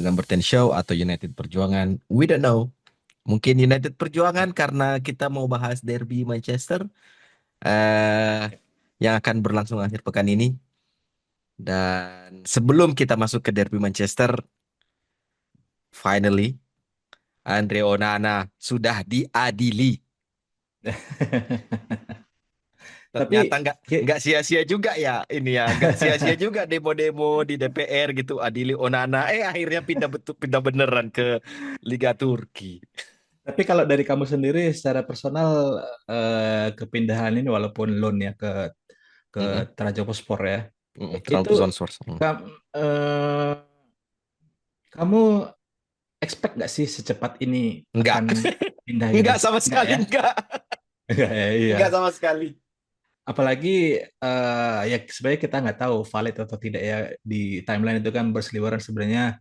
Number 10 Show atau United Perjuangan. We don't know. Mungkin United Perjuangan karena kita mau bahas derby Manchester eh yang akan berlangsung akhir pekan ini. Dan sebelum kita masuk ke derby Manchester, finally Andre Onana sudah diadili. Ternyata Tapi nggak sia-sia juga ya ini ya, nggak sia-sia juga demo-demo di DPR gitu adili Onana. Akhirnya pindah betul pindah beneran ke Liga Turki. tapi kalau dari kamu sendiri secara personal kepindahan ini walaupun loan ya ke Mm-mm, Trabzonspor ya. Itu Trabzonspor. kam- eh, kamu expect nggak sih secepat ini Enggak. akan pindah gitu? Enggak sama Nggak sekali ya? enggak. Nggak ya, iya. Enggak sama sekali. Apalagi ya sebenarnya kita nggak tahu valid atau tidak ya di timeline itu kan berseliweran sebenarnya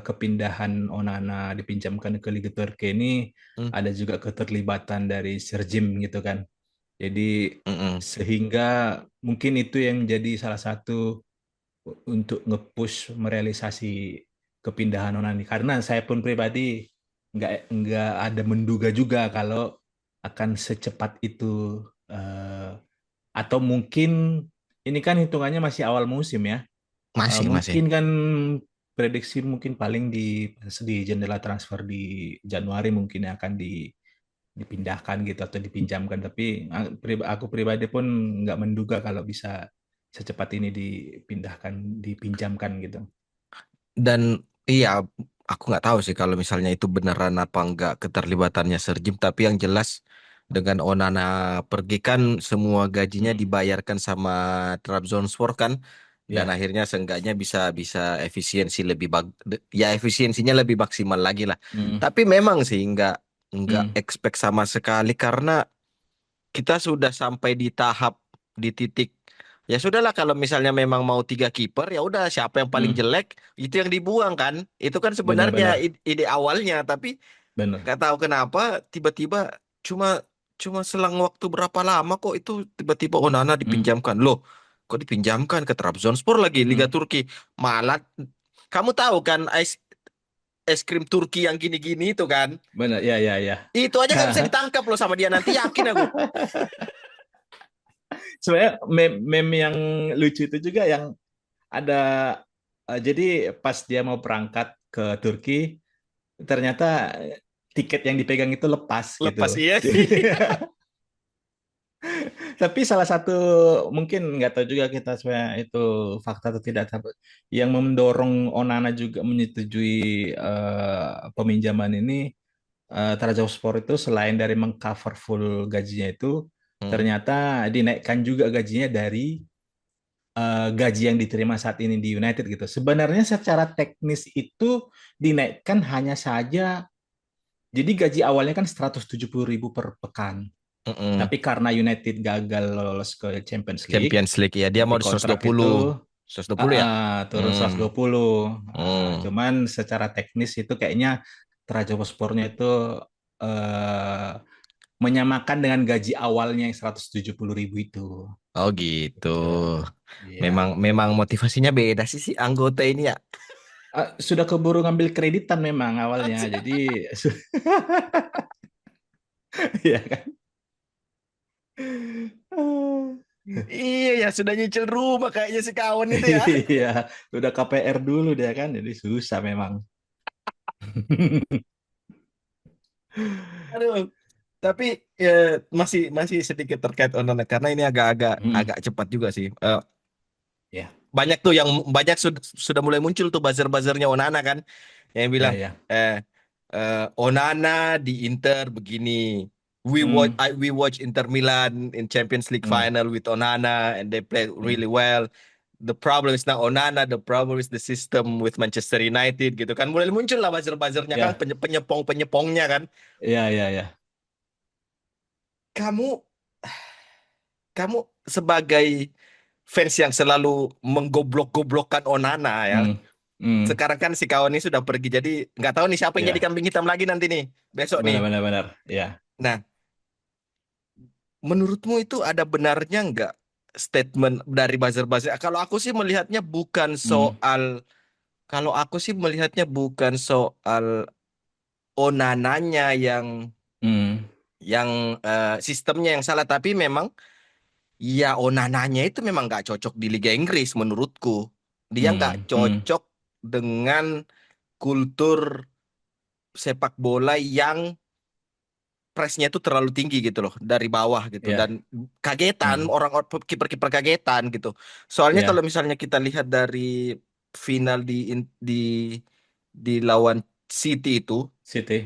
kepindahan Onana dipinjamkan ke Liga Turki ini Hmm, ada juga keterlibatan dari Sir Jim gitu kan. Jadi mm-mm. sehingga mungkin itu yang menjadi salah satu untuk nge-push merealisasi kepindahan Onana. Karena saya pun pribadi nggak ada menduga juga kalau akan secepat itu eh, atau mungkin ini kan hitungannya masih awal musim ya. Masih. Mungkin kan prediksi mungkin paling di jendela transfer di Januari mungkin akan dipindahkan gitu atau dipinjamkan. Tapi aku pribadi pun nggak menduga kalau bisa secepat ini dipindahkan, dipinjamkan gitu. Dan iya, aku nggak tahu sih kalau misalnya itu beneran apa enggak keterlibatannya Serjim. Tapi yang jelas dengan Onana pergi kan semua gajinya Hmm. dibayarkan sama Trabzonspor kan. Dan Ya. akhirnya seenggaknya bisa bisa efisiensi lebih ya efisiensinya lebih maksimal lagi lah. Hmm. Tapi memang sih nggak Hmm. expect sama sekali karena kita sudah sampai di tahap di titik ya sudahlah kalau misalnya memang mau tiga kiper ya udah siapa yang paling Hmm. jelek itu yang dibuang kan itu kan sebenarnya Benar-benar, ide awalnya tapi benar. nggak tahu kenapa tiba-tiba cuma cuma selang waktu berapa lama kok itu tiba-tiba Onana Hmm. dipinjamkan loh kok dipinjamkan ke Trabzonspor lagi Liga Hmm. Turki malah kamu tahu kan es krim Turki yang gini-gini itu kan Benar, ya, ya, ya. itu aja nggak bisa ditangkap loh sama dia nanti yakin aku. Sebenarnya meme yang lucu itu juga yang ada jadi pas dia mau berangkat ke Turki ternyata tiket yang dipegang itu lepas gitu. Lepas iya. Tapi salah satu mungkin nggak tahu juga kita sebenarnya itu fakta atau tidak, tapi yang mendorong Onana juga menyetujui peminjaman ini Trabzonspor itu selain dari mengcover full gajinya itu Hmm. ternyata dinaikkan juga gajinya dari gaji yang diterima saat ini di United gitu. Sebenarnya secara teknis itu dinaikkan hanya saja, jadi gaji awalnya kan 170.000 per pekan. Mm-mm. Tapi karena United gagal lolos ke Champions League Champions League ya dia di mau di kontrak 120. itu 120 ya? turun Hmm. 120. Hmm. Cuman secara teknis itu kayaknya Trabzonspornya itu eh, menyamakan dengan gaji awalnya yang 170.000 itu. Oh gitu. Gitu. Iya. Memang memang motivasinya beda sih si anggota ini ya. Sudah keburu ngambil kreditan memang awalnya. Jadi ya kan. Iya ya sudah nyicil rumah kayaknya si kawan itu ya. Iya, udah KPR dulu dia kan, jadi susah memang. Aduh. Tapi ya, masih masih sedikit terkait Onana karena ini agak-agak Hmm, agak cepat juga sih. ya, Banyak tuh yang banyak sudah mulai muncul tuh buzzer-buzzernya Onana kan yang ya, bilang ya. eh Onana di Inter begini Hmm, we watch Inter Milan in Champions League hmm, final with Onana and they play hmm. really well the problem is not Onana the problem is the system with Manchester United gitu kan mulai muncul lah buzzer-buzzernya kan Ya, penyepong-penyepongnya kan ya, ya, ya. kamu kamu sebagai fans yang selalu menggoblok-goblokkan Onana ya Hmm, hmm. sekarang kan si kawan ini sudah pergi jadi nggak tahu nih siapa yang jadi Ya, kambing hitam lagi nanti nih besok nih. benar-benar benar. Ya. Nah, menurutmu itu ada benarnya nggak statement dari buzzer-buzzer? Kalau aku sih melihatnya bukan Hmm, soal Kalau aku sih melihatnya bukan soal Onananya Hmm, sistemnya yang salah, tapi memang ya Onananya itu memang nggak cocok di Liga Inggris menurutku. Dia nggak hmm, hmm, cocok dengan kultur sepak bola yang pressnya itu terlalu tinggi gitu loh dari bawah gitu, dan ya, kagetan hmm, orang kiper-kiper kagetan gitu. Soalnya kalau ya, misalnya kita lihat dari final di lawan City itu, City,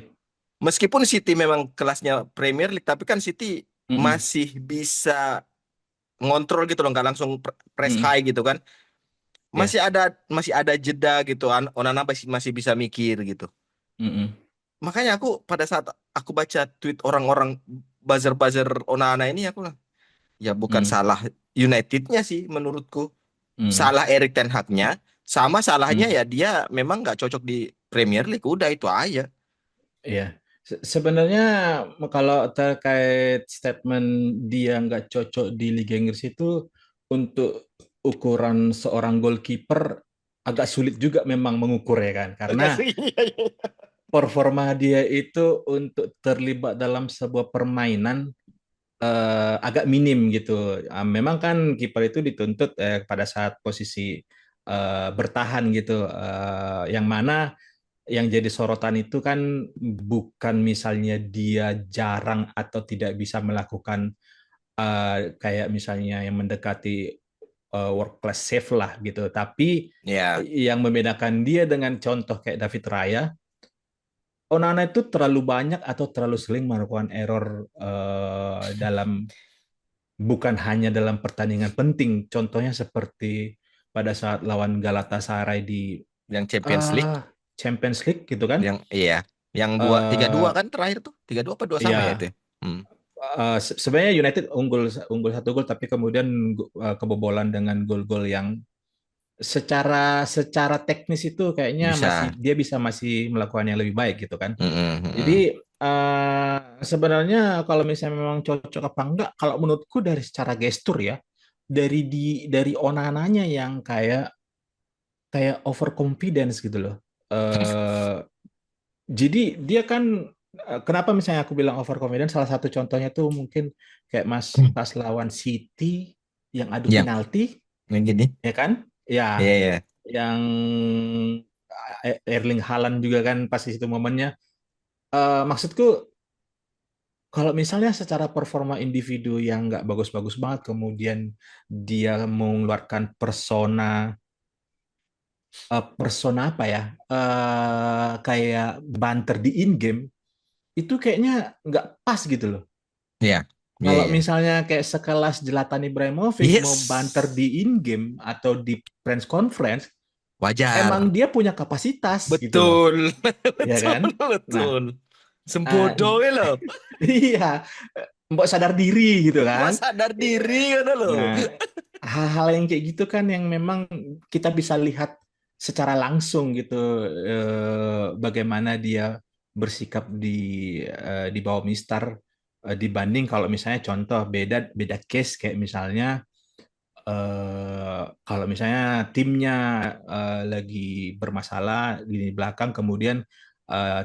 meskipun City memang kelasnya Premier League, tapi kan City hmm, masih bisa ngontrol gitu loh, nggak langsung press hmm, high gitu kan. ya, Masih ada jeda gitu. Onana masih masih bisa mikir gitu. hmm, Makanya aku pada saat aku baca tweet orang-orang buzzer-buzzer Onana ini, aku bilang, ya bukan hmm, salah Unitednya sih menurutku. hmm, Salah Erik ten Hag-nya, sama salahnya hmm. ya dia memang nggak cocok di Premier League. Udah itu aja. Iya, sebenarnya kalau terkait statement dia nggak cocok di Liga Inggris itu untuk ukuran seorang goalkeeper agak sulit juga memang mengukur ya kan, karena Enggak sih. Iya, iya. performa dia itu untuk terlibat dalam sebuah permainan agak minim gitu. Memang kan kiper itu dituntut pada saat posisi bertahan gitu, yang mana yang jadi sorotan itu kan bukan misalnya dia jarang atau tidak bisa melakukan kayak misalnya yang mendekati world class save lah gitu. Tapi Ya, yang membedakan dia dengan contoh kayak David Raya, Onana itu terlalu banyak atau terlalu sering melakukan error dalam bukan hanya dalam pertandingan penting. Contohnya seperti pada saat lawan Galatasaray di yang Champions League, uh, Champions League gitu kan. yang iya, yang 3-2 eh kan terakhir tuh, 3-2 apa 2 sama ya itu ya ya? Hmm. sebenarnya United unggul unggul satu gol tapi kemudian kebobolan dengan gol-gol yang secara secara teknis itu kayaknya masih Bisa. dia bisa masih melakukan yang lebih baik gitu kan. Mm-mm, Jadi mm-mm. sebenarnya kalau misalnya memang cocok apa enggak, kalau menurutku dari secara gestur ya, dari Onananya yang kayak kayak overconfidence gitu loh. Eh jadi dia kan kenapa misalnya aku bilang overconfidence? Salah satu contohnya tuh mungkin kayak Mas pas lawan City yang adu Yang penalti, yang gini. ya kan? Ya, Iya, iya. yang Erling Haaland juga kan pas di situ momennya. Maksudku kalau misalnya secara performa individu yang nggak bagus-bagus banget, kemudian dia mengeluarkan persona apa ya, kayak banter di in game, itu kayaknya nggak pas gitu loh. Iya. Iya, Kalau iya. misalnya kayak sekelas Zlatan Ibrahimovic mau banter Yes. di in game atau di press conference, emang Wajar. dia punya kapasitas gitu loh, Betul. ya Betul, kan? Nah, betul. eh, Sembodoh ya loh. iya, mbok sadar diri gitu kan? Mbak sadar diri kan loh. Nah, hal-hal yang kayak gitu kan yang memang kita bisa lihat secara langsung gitu, bagaimana dia bersikap di bawah Mister dibanding kalau misalnya contoh beda beda case kayak misalnya kalau misalnya timnya lagi bermasalah di belakang kemudian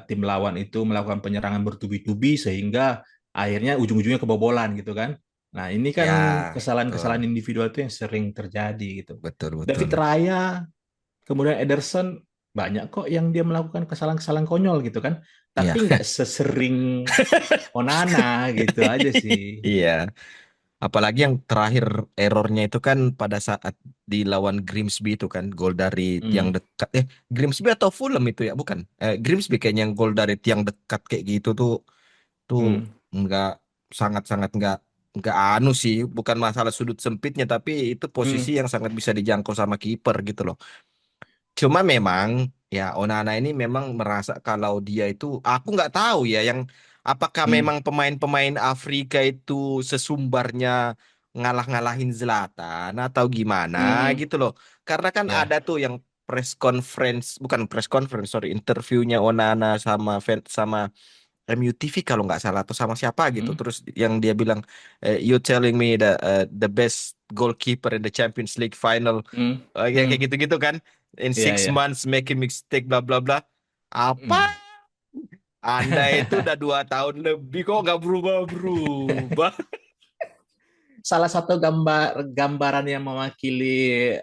tim lawan itu melakukan penyerangan bertubi-tubi sehingga akhirnya ujung-ujungnya kebobolan gitu kan. Nah, ini kan Ya, kesalahan-kesalahan betul. individual itu yang sering terjadi gitu. Betul, David betul. Raya, kemudian Ederson, banyak kok yang dia melakukan kesalahan-kesalahan konyol gitu kan. Iya. Tapi nggak sesering Onana gitu aja sih. Iya. Apalagi yang terakhir errornya itu kan pada saat di lawan Grimsby itu kan, gol dari tiang Hmm, dekat. Grimsby atau Fulham itu ya, bukan? Grimsby kayaknya yang gol dari tiang dekat kayak gitu tuh hmm, nggak, sangat-sangat nggak anu sih, bukan masalah sudut sempitnya, tapi itu posisi hmm, yang sangat bisa dijangkau sama kiper gitu loh. Cuma memang ya Onana ini memang merasa kalau dia itu, aku nggak tahu ya yang apakah hmm, memang pemain-pemain Afrika itu sesumbarnya ngalah-ngalahin Zlatan atau gimana hmm, gitu loh. Karena kan ada ya. tuh yang press conference, bukan press conference, sorry, interviewnya Onana sama sama MUTV kalau nggak salah, atau sama siapa gitu. Hmm, Terus yang dia bilang, you telling me the best goalkeeper in the Champions League final. hmm, Kayak hmm, gitu-gitu kan. in Iya, 6 months making mistake bla bla bla. Apa? iya. Anda itu udah 2 tahun lebih kok nggak berubah-berubah. Salah satu gambaran yang mewakili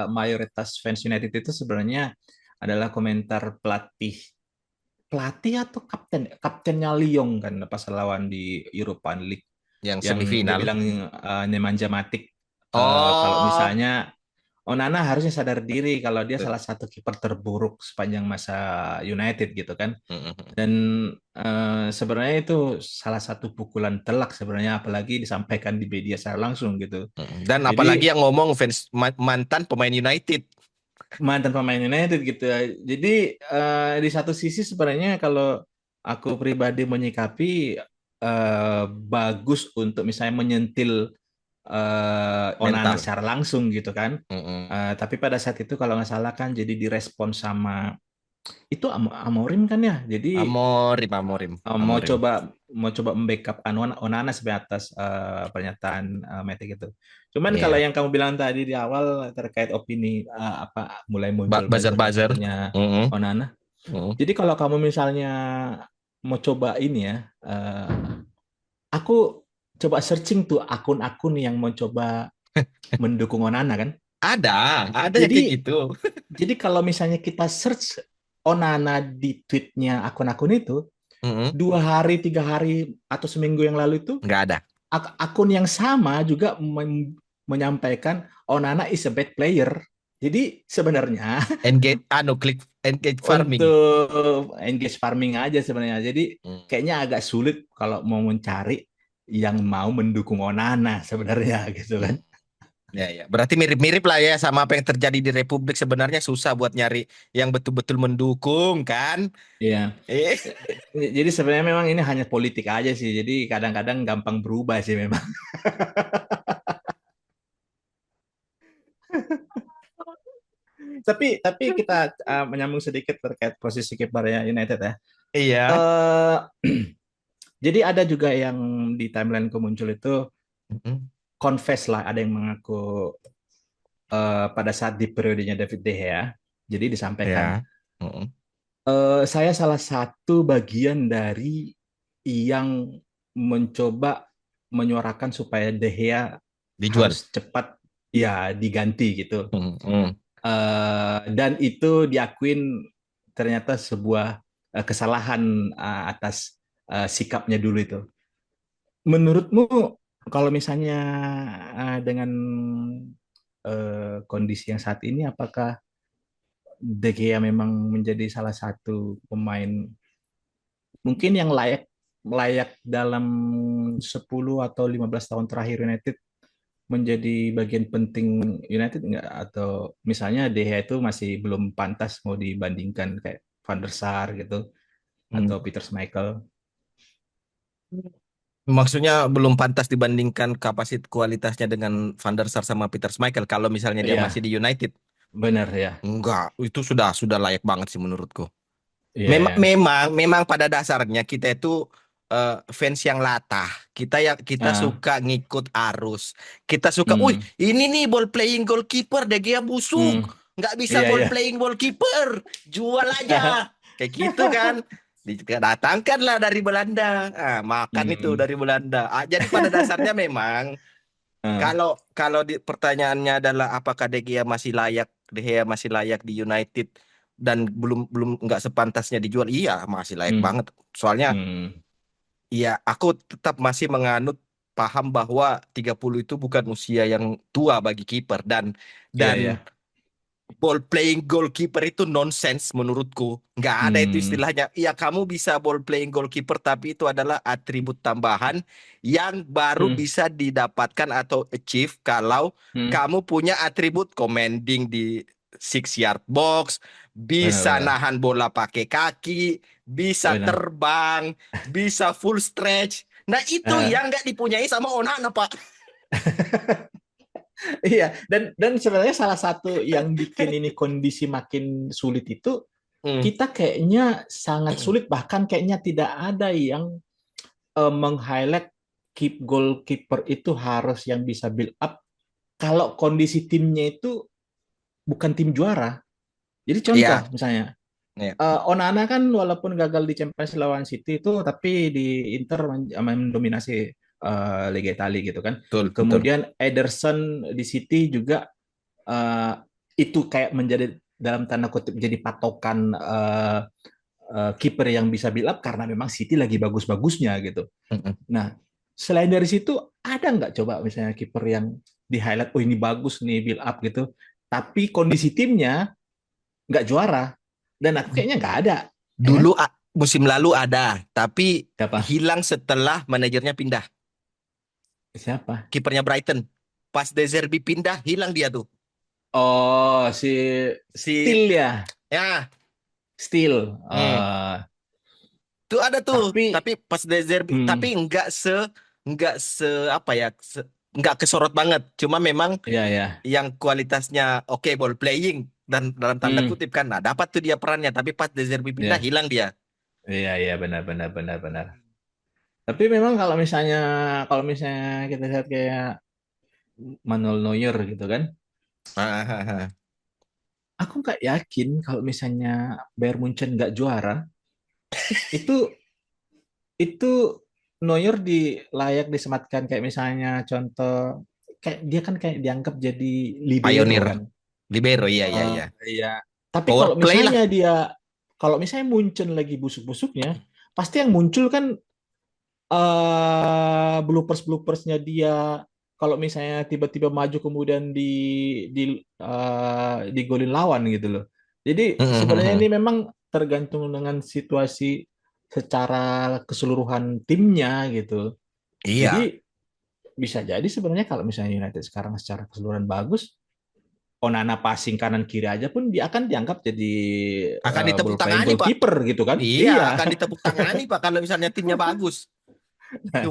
mayoritas fans United itu sebenarnya adalah komentar pelatih atau kaptennya Lyon kan pas lawan di European League, Yang yang dia semifinal. bilang Nemanja Matic, kalau Oh, misalnya Onana harusnya sadar diri kalau dia salah satu kiper terburuk sepanjang masa United gitu kan. mm-mm. Dan sebenarnya itu salah satu pukulan telak sebenarnya, apalagi disampaikan di media secara langsung gitu. Dan apalagi Jadi yang ngomong fans mantan pemain United. mantan pemain United gitu ya. Jadi di satu sisi sebenarnya kalau aku pribadi menyikapi bagus untuk misalnya menyentil Onana Mental. secara langsung gitu kan. Mm-mm. Tapi pada saat itu kalau nggak salah kan jadi direspon sama itu Amorim kan ya. Jadi Amorim, Amorim, mau Amorim. coba membackup Onana sebagai atas pernyataan Matic itu. Cuman kalau Iya. yang kamu bilang tadi di awal terkait opini apa mulai muncul Buzzer-buzzer. buzzer-buzzernya Mm-mm. Onana. Mm-mm. Jadi kalau kamu misalnya mau coba ini ya, aku coba searching tuh akun-akun yang mau coba mendukung Onana kan. Ada, ada yang kayak Jadi gitu. kalau misalnya kita search Onana di tweetnya akun-akun itu, Mm-mm. 2 hari, 3 hari atau seminggu yang lalu itu Nggak ada. akun yang sama juga menyampaikan Onana is a bad player. Jadi sebenarnya Engage farming. untuk engage farming aja sebenarnya. Jadi Hmm. kayaknya agak sulit kalau mau mencari yang mau mendukung Onana sebenarnya gitu Hmm. kan. Ya, ya. Berarti mirip-mirip lah ya sama apa yang terjadi di Republik. Sebenarnya susah buat nyari yang betul-betul mendukung kan? Iya. Eh, Jadi sebenarnya memang ini hanya politik aja sih. Jadi kadang-kadang gampang berubah sih memang. Tapi kita menyambung sedikit terkait posisi kipernya United ya. iya. Eh jadi ada juga yang di timeline muncul itu Mm-mm. confess lah, ada yang mengaku pada saat di periodenya David De Gea. Jadi disampaikan, Ya. Mm-mm. saya salah satu bagian dari yang mencoba menyuarakan supaya De Gea Dijual. harus cepat ya diganti gitu. Mm-mm. Dan itu diakuin ternyata sebuah kesalahan atas sikapnya dulu itu. Menurutmu kalau misalnya dengan kondisi yang saat ini, apakah De Gea memang menjadi salah satu pemain mungkin yang layak layak dalam 10 atau 15 tahun terakhir United menjadi bagian penting United nggak? Atau misalnya De Gea itu masih belum pantas mau dibandingkan kayak Van der Sar gitu Mm. atau Peter Schmeichel? Maksudnya belum pantas dibandingkan kapasitas kualitasnya dengan Van der Sar sama Peter Schmeichel kalau misalnya dia masih Iya, di United. benar ya. Enggak, itu sudah layak banget sih menurutku. Iya, Memang ya. memang memang pada dasarnya kita itu fans yang latah. Kita Ah, suka ngikut arus. Kita suka, "Wih, hmm, ini nih ball playing goalkeeper De Gea hmm, busuk. Nggak bisa iya, ball iya. playing goalkeeper. Jual aja." Kayak gitu kan. Datangkanlah dari Belanda. Ah, makan itu Hmm, dari Belanda. Ah, jadi pada dasarnya memang ah, kalau kalau pertanyaannya adalah apakah De Gea masih layak di United dan belum belum nggak sepantasnya dijual, iya masih layak hmm, banget. Soalnya hmm, ya aku tetap masih menganut paham bahwa 30 itu bukan usia yang tua bagi kiper iya, dan iya. ball playing goalkeeper itu nonsense menurutku. Nggak ada itu Hmm, istilahnya. Ya kamu bisa ball playing goalkeeper tapi itu adalah atribut tambahan yang baru hmm, bisa didapatkan atau achieve kalau hmm. kamu punya atribut commanding di 6 yard box, bisa Benar-benar, nahan bola pakai kaki, bisa benar. terbang, bisa full stretch. Nah itu Ah, yang nggak dipunyai sama Onana, Pak. iya, dan sebenarnya salah satu yang bikin ini kondisi makin sulit itu Hmm. kita kayaknya sangat sulit, bahkan kayaknya tidak ada yang meng-highlight goalkeeper itu harus yang bisa build up kalau kondisi timnya itu bukan tim juara. Jadi contoh Iya, misalnya, iya, Onana kan walaupun gagal di Champions lawan City itu, tapi di Inter mendominasi Liga Italia gitu kan. betul, betul. Kemudian Ederson di City juga eh, itu kayak menjadi dalam tanda kutip jadi patokan kiper yang bisa build up karena memang City lagi bagus-bagusnya gitu. Mm-mm. Nah, selain dari situ ada nggak coba misalnya kiper yang di highlight, oh ini bagus nih build up gitu, tapi kondisi timnya nggak juara dan aku kayaknya nggak ada, ya kan? Dulu musim lalu ada, tapi Siapa? hilang setelah manajernya pindah. Siapa? Kipernya Brighton. Pas De Zerbi pindah, hilang dia tuh. Oh, si Si Steel ya, ya, Steel. hmm, tuh ada tuh. Tapi, Tapi pas De Zerbi, hmm, tapi enggak se apa ya, enggak kesorot banget. Cuma memang ya ya, yang kualitasnya oke ball playing dan dalam tanda hmm, kutip kan, nah dapat tuh dia perannya. Tapi pas De Zerbi pindah, ya, hilang dia. iya iya benar benar benar benar. Tapi memang kalau misalnya kita lihat kayak Manuel Neuer gitu kan, Ah, ah, ah. aku nggak yakin kalau misalnya Bayern Munchen nggak juara, itu Neuer layak disematkan kayak misalnya contoh, kayak dia kan kayak dianggap jadi libero Pionir kan. libero, iya iya Eh, iya. iya. Tapi Power kalau play misalnya lah. Munchen lagi busuk-busuknya, pasti yang muncul kan bloopers-bloopersnya dia. Kalau misalnya tiba-tiba maju kemudian di digolin lawan gitu loh. Jadi sebenarnya ini memang tergantung dengan situasi secara keseluruhan timnya gitu. Jadi Iya, bisa jadi sebenarnya kalau misalnya United sekarang secara keseluruhan bagus, Onana passing kanan kiri aja pun dia akan dianggap jadi akan ball ditepuk playing tangani, Pak. goalkeeper gitu kan? Iya, Iya. akan ditepuk tangani, Pak, kalau misalnya timnya bagus. Nah,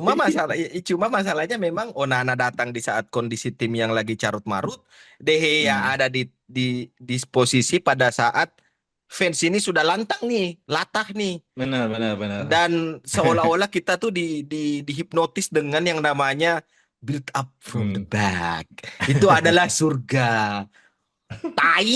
Cuma masalahnya memang Onana datang di saat kondisi tim yang lagi carut marut. De Gea hmm, ada di posisi pada saat fans ini sudah lantang nih, latah nih. benar benar benar. Dan seolah-olah kita tuh dihipnotis dengan yang namanya build up from the Hmm. back. Itu adalah surga. Tai.